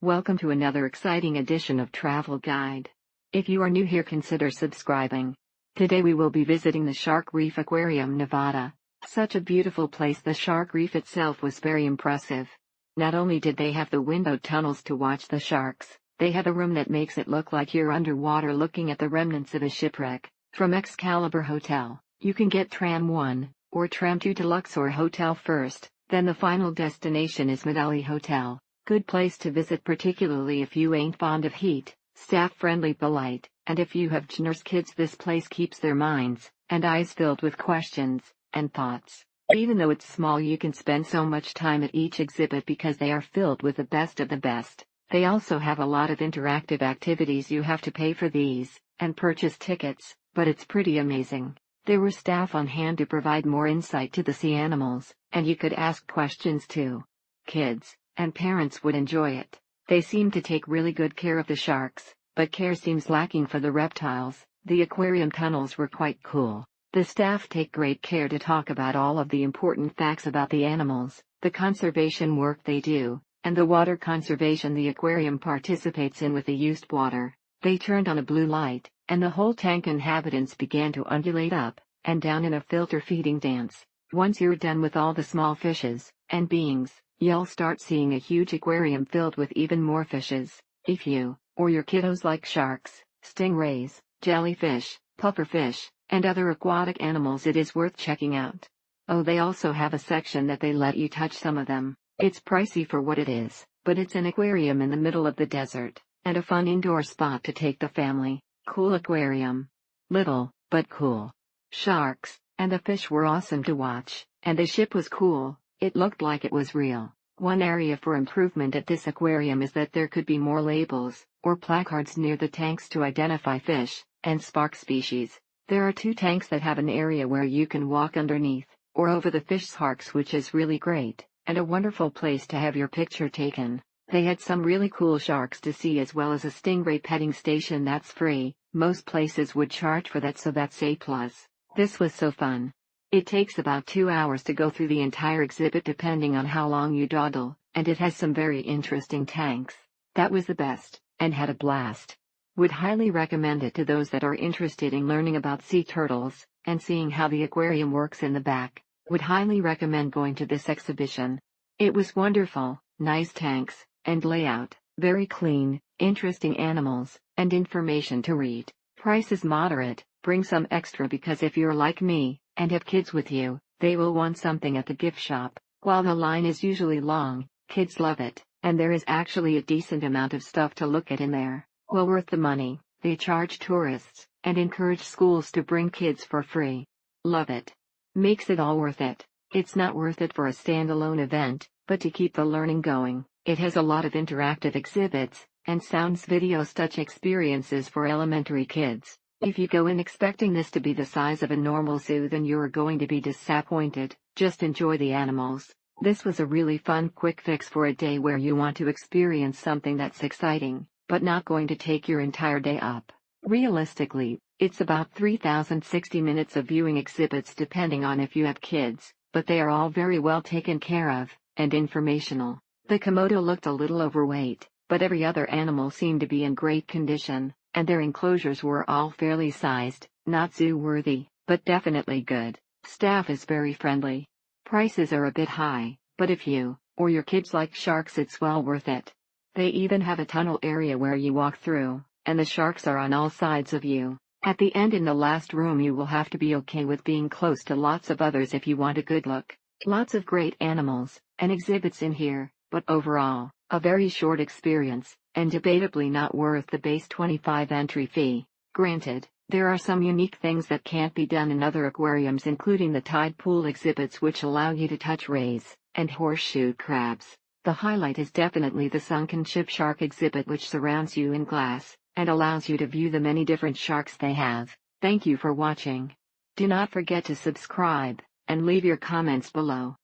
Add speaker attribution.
Speaker 1: Welcome to another exciting edition of Travel Guide. If you are new here, consider subscribing. Today we will be visiting the Shark Reef Aquarium, Nevada. Such a beautiful place. The Shark Reef itself was very impressive. Not only did they have the window tunnels to watch the sharks, they had a room that makes it look like you're underwater looking at the remnants of a shipwreck. From Excalibur Hotel, you can get Tram 1, or Tram 2 to Luxor Hotel first, then the final destination is Mandalay Hotel. Good place to visit, particularly if you ain't fond of heat, staff-friendly, polite, and if you have generous kids. This place keeps their minds and eyes filled with questions and thoughts. Even though it's small, you can spend so much time at each exhibit because they are filled with the best of the best. They also have a lot of interactive activities. You have to pay for these and purchase tickets, but it's pretty amazing. There were staff on hand to provide more insight to the sea animals, and you could ask questions too. Kids and parents would enjoy it. They seem to take really good care of the sharks, but care seems lacking for the reptiles. The aquarium tunnels were quite cool. The staff take great care to talk about all of the important facts about the animals, the conservation work they do, and the water conservation the aquarium participates in with the used water. They turned on a blue light, and the whole tank inhabitants began to undulate up and down in a filter feeding dance. Once you're done with all the small fishes and beings, you'll start seeing a huge aquarium filled with even more fishes. If you or your kiddos like sharks, stingrays, jellyfish, pufferfish, and other aquatic animals, it is worth checking out. Oh, they also have a section that they let you touch some of them. It's pricey for what it is, but it's an aquarium in the middle of the desert, and a fun indoor spot to take the family. Cool aquarium. Little, but cool. Sharks and the fish were awesome to watch, and the ship was cool. It looked like it was real. One area for improvement at this aquarium is that there could be more labels or placards near the tanks to identify fish and spark species. There are 2 tanks that have an area where you can walk underneath or over the fish sharks, which is really great, and a wonderful place to have your picture taken. They had some really cool sharks to see, as well as a stingray petting station that's free. Most places would charge for that, so that's a plus. This was so fun. It takes about 2 hours to go through the entire exhibit depending on how long you dawdle, and it has some very interesting tanks. That was the best, and had a blast. Would highly recommend it to those that are interested in learning about sea turtles, and seeing how the aquarium works in the back. Would highly recommend going to this exhibition. It was wonderful, nice tanks, and layout, very clean, interesting animals, and information to read. Price is moderate. Bring some extra, because if you're like me and have kids with you, they will want something at the gift shop. While the line is usually long, kids love it, and there is actually a decent amount of stuff to look at in there. Well worth the money. They charge tourists and encourage schools to bring kids for free. Love it. Makes it all worth it. It's not worth it for a standalone event, but to keep the learning going, it has a lot of interactive exhibits and sounds, videos, touch experiences for elementary kids. If you go in expecting this to be the size of a normal zoo, then you're going to be disappointed. Just enjoy the animals. This was a really fun quick fix for a day where you want to experience something that's exciting, but not going to take your entire day up. Realistically, it's about 3,060 minutes of viewing exhibits depending on if you have kids, but they are all very well taken care of, and informational. The Komodo looked a little overweight, but every other animal seemed to be in great condition, and their enclosures were all fairly sized, not zoo-worthy, but definitely good. Staff is very friendly. Prices are a bit high, but if you or your kids like sharks, it's well worth it. They even have a tunnel area where you walk through, and the sharks are on all sides of you. At the end, in the last room, you will have to be okay with being close to lots of others if you want a good look. Lots of great animals and exhibits in here, but overall, a very short experience, and debatably not worth the base $25 entry fee. Granted, there are some unique things that can't be done in other aquariums, including the tide pool exhibits, which allow you to touch rays and horseshoe crabs. The highlight is definitely the sunken ship shark exhibit, which surrounds you in glass and allows you to view the many different sharks they have. Thank you for watching. Do not forget to subscribe and leave your comments below.